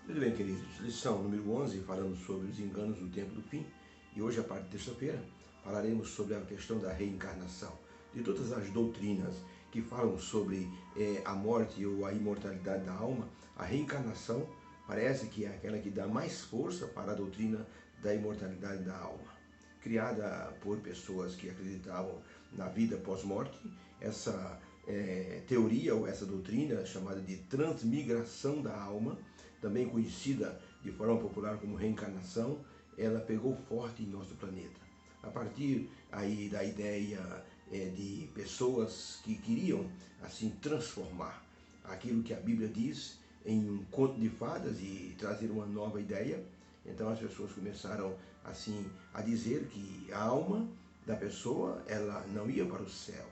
Tudo bem, queridos? Lição número 11, falando sobre os enganos do tempo do fim. E hoje, a parte de terça-feira, falaremos sobre a questão da reencarnação. De todas as doutrinas que falam sobre a morte ou a imortalidade da alma, a reencarnação parece que é aquela que dá mais força para a doutrina da imortalidade da alma. Criada por pessoas que acreditavam na vida pós-morte, essa teoria ou essa doutrina chamada de transmigração da alma, também conhecida de forma popular como reencarnação, ela pegou forte em nosso planeta. A partir aí da ideia de pessoas que queriam assim transformar aquilo que a Bíblia diz em um conto de fadas e trazer uma nova ideia, então as pessoas começaram assim a dizer que a alma da pessoa ela não ia para o céu.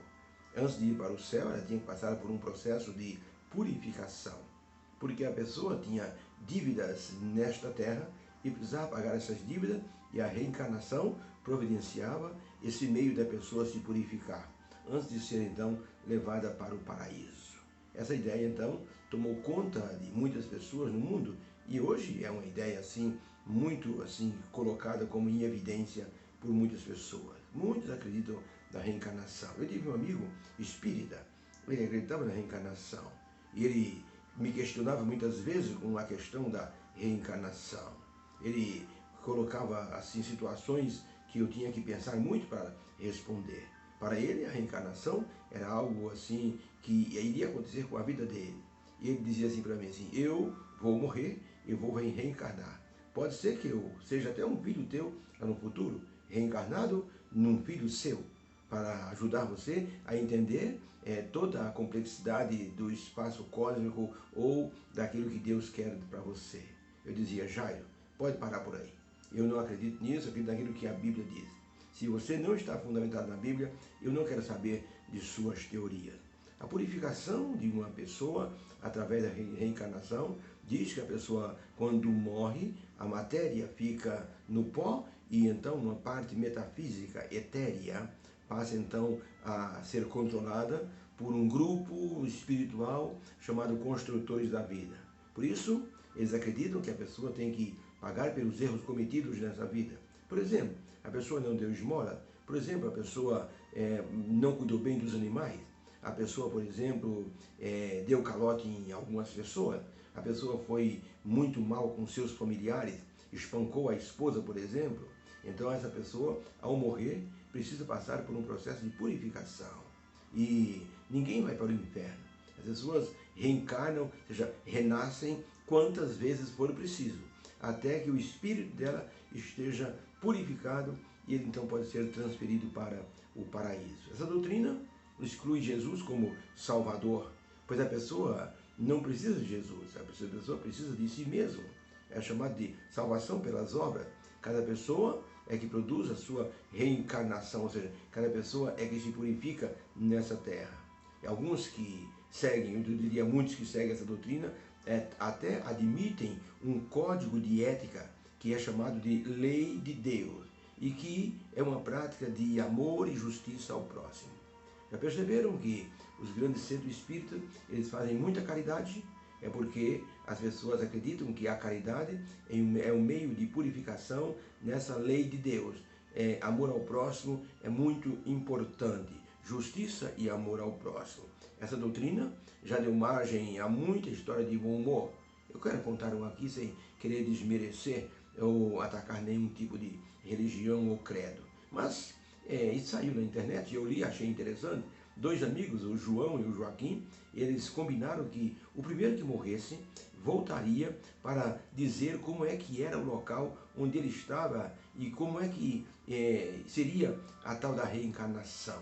Antes de ir para o céu, ela tinha que passar por um processo de purificação, porque a pessoa tinha dívidas nesta terra e precisava pagar essas dívidas, e a reencarnação providenciava esse meio da pessoa se purificar, antes de ser então levada para o paraíso. Essa ideia então tomou conta de muitas pessoas no mundo e hoje é uma ideia assim muito assim colocada como em evidência por muitas pessoas. Muitos acreditam na reencarnação. Eu tive um amigo espírita, ele acreditava na reencarnação e ele me questionava muitas vezes com a questão da reencarnação. Ele colocava assim situações que eu tinha que pensar muito para responder. Para ele, a reencarnação era algo assim que iria acontecer com a vida dele. E ele dizia assim para mim assim: eu vou morrer e vou reencarnar. Pode ser que eu seja até um filho teu lá no futuro, reencarnado num filho seu, para ajudar você a entender toda a complexidade do espaço cósmico ou daquilo que Deus quer para você. Eu dizia: Jairo, pode parar por aí. Eu não acredito nisso, eu acredito naquilo que a Bíblia diz. Se você não está fundamentado na Bíblia, eu não quero saber de suas teorias. A purificação de uma pessoa através da reencarnação diz que a pessoa, quando morre, a matéria fica no pó e então uma parte metafísica, etérea, passa então a ser controlada por um grupo espiritual chamado Construtores da Vida. Por isso, eles acreditam que a pessoa tem que pagar pelos erros cometidos nessa vida. Por exemplo, a pessoa não deu esmola. Por exemplo, a pessoa não cuidou bem dos animais. A pessoa, por exemplo, deu calote em algumas pessoas. A pessoa foi muito mal com seus familiares, espancou a esposa, por exemplo. Então essa pessoa, ao morrer, precisa passar por um processo de purificação. E ninguém vai para o inferno. As pessoas reencarnam, ou seja, renascem quantas vezes for preciso, até que o espírito dela esteja purificado e ele então pode ser transferido para o paraíso. Essa doutrina exclui Jesus como Salvador, pois a pessoa não precisa de Jesus, a pessoa precisa de si mesma. É chamado de salvação pelas obras. Cada pessoa é que produz a sua reencarnação, ou seja, cada pessoa é que se purifica nessa terra. E alguns que seguem, eu diria muitos que seguem essa doutrina, até admitem um código de ética que é chamado de lei de Deus e que é uma prática de amor e justiça ao próximo. Já perceberam que os grandes centros espíritas, eles fazem muita caridade? É porque as pessoas acreditam que a caridade é um meio de purificação nessa lei de Deus. Amor ao próximo é muito importante. Justiça e amor ao próximo. Essa doutrina já deu margem a muita história de bom humor. Eu quero contar uma aqui sem querer desmerecer ou atacar nenhum tipo de religião ou credo. Mas isso saiu na internet e eu li, achei interessante. Dois amigos, o João e o Joaquim, eles combinaram que o primeiro que morresse voltaria para dizer como é que era o local onde ele estava e como é que seria a tal da reencarnação.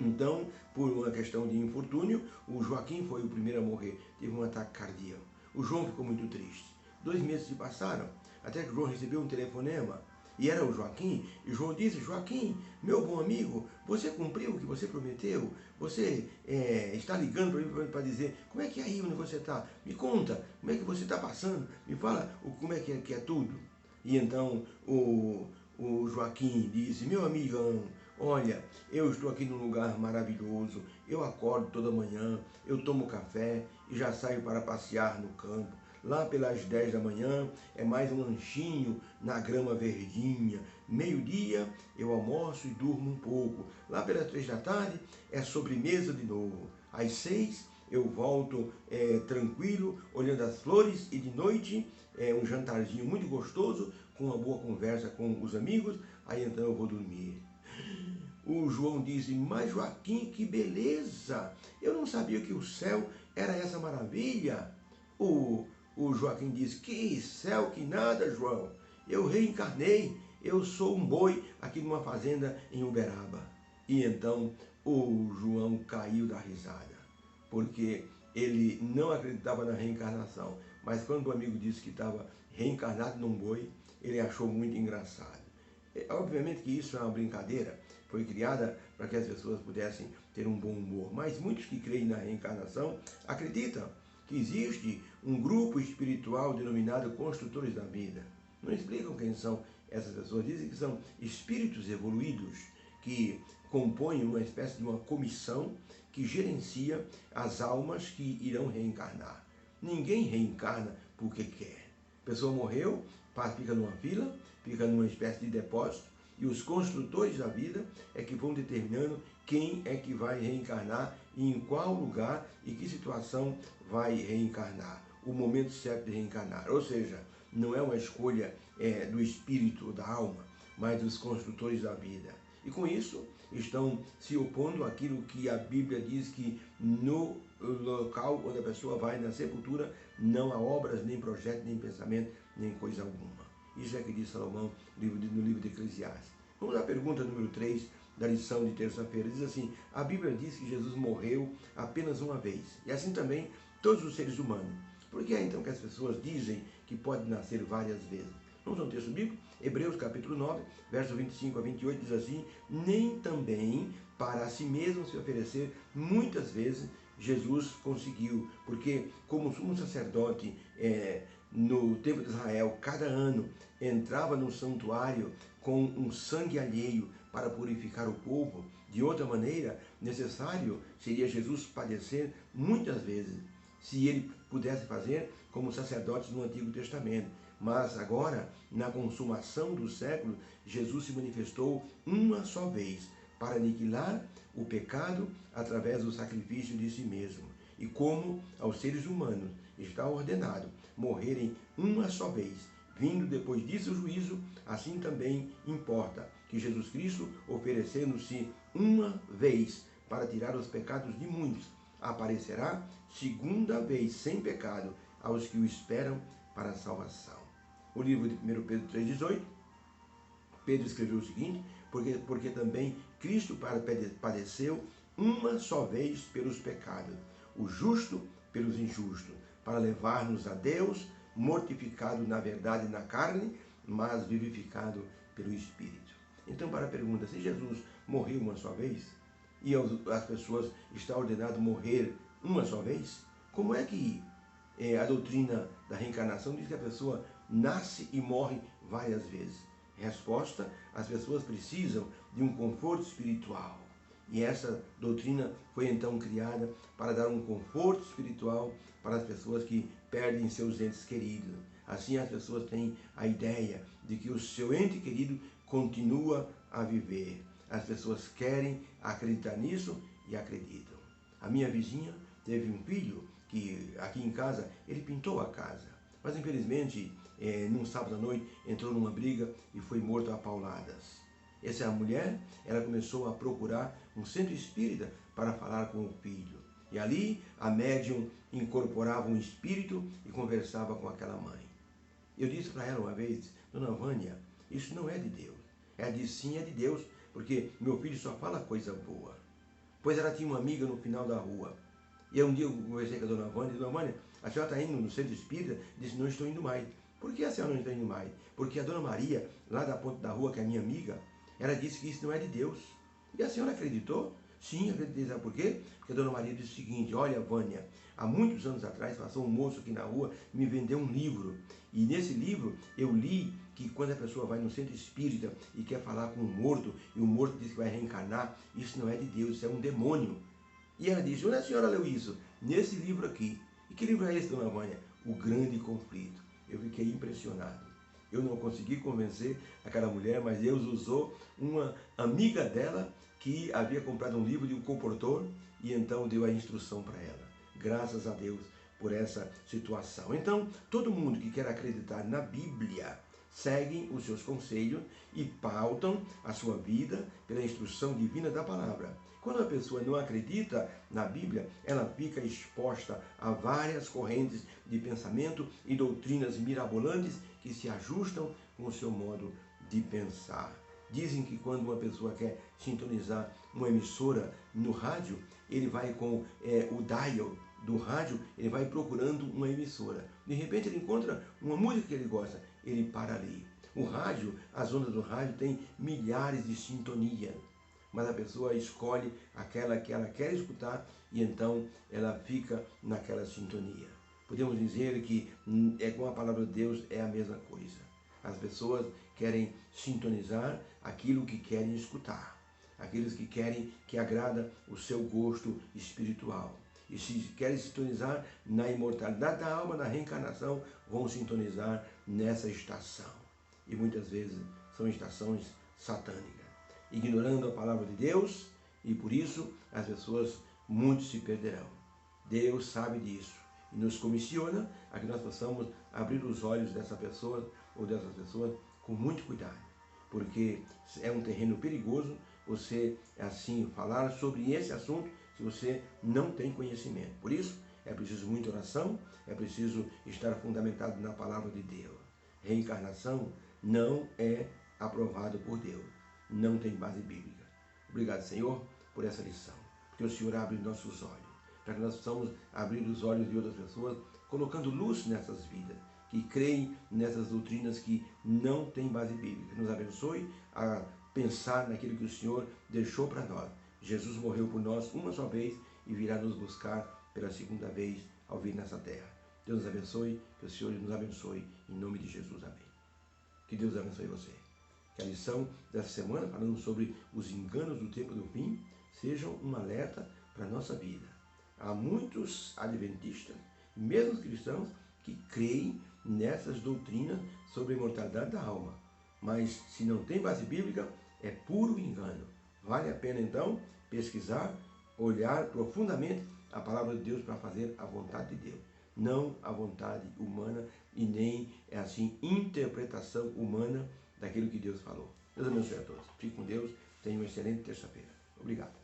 Então, por uma questão de infortúnio, o Joaquim foi o primeiro a morrer, teve um ataque cardíaco. O João ficou muito triste. 2 meses se passaram, até que o João recebeu um telefonema, e era o Joaquim, e o João disse: Joaquim, meu bom amigo, você cumpriu o que você prometeu? Você está ligando para mim para dizer, como é que é aí onde você está? Me conta, como é que você está passando? Me fala como é que é tudo. E então o Joaquim disse: meu amigão, olha, eu estou aqui num lugar maravilhoso, eu acordo toda manhã, eu tomo café e já saio para passear no campo. Lá pelas 10 da manhã é mais um lanchinho na grama verdinha. Meio-dia eu almoço e durmo um pouco. Lá pelas 3 da tarde é sobremesa de novo. Às 6 eu volto tranquilo, olhando as flores, e de noite um jantarzinho muito gostoso, com uma boa conversa com os amigos. Aí então eu vou dormir. O João disse: mas Joaquim, que beleza! Eu não sabia que o céu era essa maravilha. O Joaquim disse: que céu, que nada, João. Eu reencarnei, eu sou um boi aqui numa fazenda em Uberaba. E então o João caiu da risada, porque ele não acreditava na reencarnação. Mas quando o amigo disse que estava reencarnado num boi, ele achou muito engraçado. Obviamente que isso é uma brincadeira, foi criada para que as pessoas pudessem ter um bom humor. Mas muitos que creem na reencarnação acreditam que existe um grupo espiritual denominado construtores da vida. Não explicam quem são essas pessoas, dizem que são espíritos evoluídos que compõem uma espécie de uma comissão que gerencia as almas que irão reencarnar. Ninguém reencarna porque quer. A pessoa morreu, fica numa fila, fica numa espécie de depósito, e os construtores da vida é que vão determinando quem é que vai reencarnar e em qual lugar e que situação vai reencarnar, o momento certo de reencarnar. Ou seja, não é uma escolha do espírito ou da alma, mas dos construtores da vida. E com isso estão se opondo àquilo que a Bíblia diz, que no local onde a pessoa vai, na sepultura, não há obras, nem projeto, nem pensamento, nem coisa alguma. Isso é que diz Salomão no livro de Eclesiastes. Vamos à pergunta número 3 da lição de terça-feira. Diz assim: a Bíblia diz que Jesus morreu apenas uma vez, e assim também todos os seres humanos. Por que é então que as pessoas dizem que pode nascer várias vezes? Vamos ao texto bíblico? Hebreus capítulo 9, verso 25 a 28, diz assim: nem também para si mesmo se oferecer muitas vezes Jesus conseguiu, porque como sumo sacerdote no templo de Israel, cada ano entrava no santuário com um sangue alheio para purificar o povo. De outra maneira, necessário seria Jesus padecer muitas vezes, se ele pudesse fazer como sacerdotes no Antigo Testamento. Mas agora, na consumação do século, Jesus se manifestou uma só vez para aniquilar o pecado através do sacrifício de si mesmo. E como aos seres humanos está ordenado morrerem uma só vez, vindo depois disso o juízo, assim também importa que Jesus Cristo, oferecendo-se uma vez para tirar os pecados de muitos, aparecerá segunda vez sem pecado aos que o esperam para a salvação. O livro de 1 Pedro 3,18, Pedro escreveu o seguinte: porque também Cristo padeceu uma só vez pelos pecados, o justo pelos injustos, para levar-nos a Deus, mortificado na verdade na carne, mas vivificado pelo Espírito. Então, para a pergunta, se Jesus morreu uma só vez, e as pessoas estão ordenadas a morrer uma só vez, como é que a doutrina da reencarnação diz que a pessoa nasce e morre várias vezes? Resposta: as pessoas precisam de um conforto espiritual. E essa doutrina foi então criada para dar um conforto espiritual para as pessoas que perdem seus entes queridos. Assim as pessoas têm a ideia de que o seu ente querido continua a viver. As pessoas querem acreditar nisso e acreditam. A minha vizinha teve um filho que aqui em casa ele pintou a casa, mas infelizmente num sábado à noite entrou numa briga e foi morto a pauladas. Essa mulher, ela começou a procurar um centro espírita para falar com o filho. E ali a médium incorporava um espírito e conversava com aquela mãe. Eu disse para ela uma vez: dona Vânia, isso não é de Deus. Ela disse: sim, é de Deus, porque meu filho só fala coisa boa. Pois ela tinha uma amiga no final da rua. E um dia eu conversei com a dona Vânia, e dona Vânia, a senhora está indo no centro espírita? Disse: não estou indo mais. Por que a senhora não está indo mais? Porque a dona Maria, lá da ponta da rua, que é minha amiga, ela disse que isso não é de Deus. E a senhora acreditou? Sim, acreditei. Sabe por quê? Porque a dona Maria disse o seguinte: olha, Vânia, há muitos anos atrás passou um moço aqui na rua e me vendeu um livro. E nesse livro eu li que quando a pessoa vai no centro espírita e quer falar com um morto, e o morto diz que vai reencarnar, isso não é de Deus, isso é um demônio. E ela disse: onde a senhora leu isso? Nesse livro aqui. E que livro é esse, dona Vânia? o grande conflito. Eu fiquei impressionado. Eu não consegui convencer aquela mulher, mas Deus usou uma amiga dela que havia comprado um livro de um comportor e então deu a instrução para ela. Graças a Deus por essa situação. Então, todo mundo que quer acreditar na Bíblia seguem os seus conselhos e pautam a sua vida pela instrução divina da palavra. Quando a pessoa não acredita na Bíblia, ela fica exposta a várias correntes de pensamento e doutrinas mirabolantes que se ajustam com o seu modo de pensar. Dizem que quando uma pessoa quer sintonizar uma emissora no rádio, ele vai com o dial do rádio, ele vai procurando uma emissora. De repente ele encontra uma música que ele gosta, ele para ali. O rádio, as ondas do rádio têm milhares de sintonias, mas a pessoa escolhe aquela que ela quer escutar e então ela fica naquela sintonia. Podemos dizer que com a palavra de Deus é a mesma coisa. As pessoas querem sintonizar aquilo que querem escutar, aqueles que querem que agrada o seu gosto espiritual. E se querem sintonizar na imortalidade da alma, na reencarnação, vão sintonizar nessa estação. E muitas vezes são estações satânicas, ignorando a palavra de Deus, e por isso as pessoas muitos se perderão. Deus sabe disso e nos comissiona a que nós possamos abrir os olhos dessa pessoa ou dessas pessoas com muito cuidado, porque é um terreno perigoso você assim falar sobre esse assunto se você não tem conhecimento. Por isso é preciso muita oração, é preciso estar fundamentado na palavra de Deus. Reencarnação não é aprovado por Deus, não tem base bíblica. Obrigado, Senhor, por essa lição, porque o Senhor abre nossos olhos, para que nós possamos abrir os olhos de outras pessoas, colocando luz nessas vidas, que creem nessas doutrinas que não têm base bíblica. Nos abençoe a pensar naquilo que o Senhor deixou para nós. Jesus morreu por nós uma só vez e virá nos buscar pela segunda vez ao vir nessa terra. Deus nos abençoe, que o Senhor nos abençoe, em nome de Jesus. Amém. Que Deus abençoe você. Que a lição dessa semana, falando sobre os enganos do tempo do fim, sejam um alerta para a nossa vida. Há muitos adventistas, mesmo cristãos, que creem nessas doutrinas sobre a imortalidade da alma. Mas se não tem base bíblica, é puro engano. Vale a pena então pesquisar, olhar profundamente a palavra de Deus para fazer a vontade de Deus. Não a vontade humana e nem assim interpretação humana daquilo que Deus falou. Deus abençoe a todos. Fique com Deus. Tenha uma excelente terça-feira. Obrigado.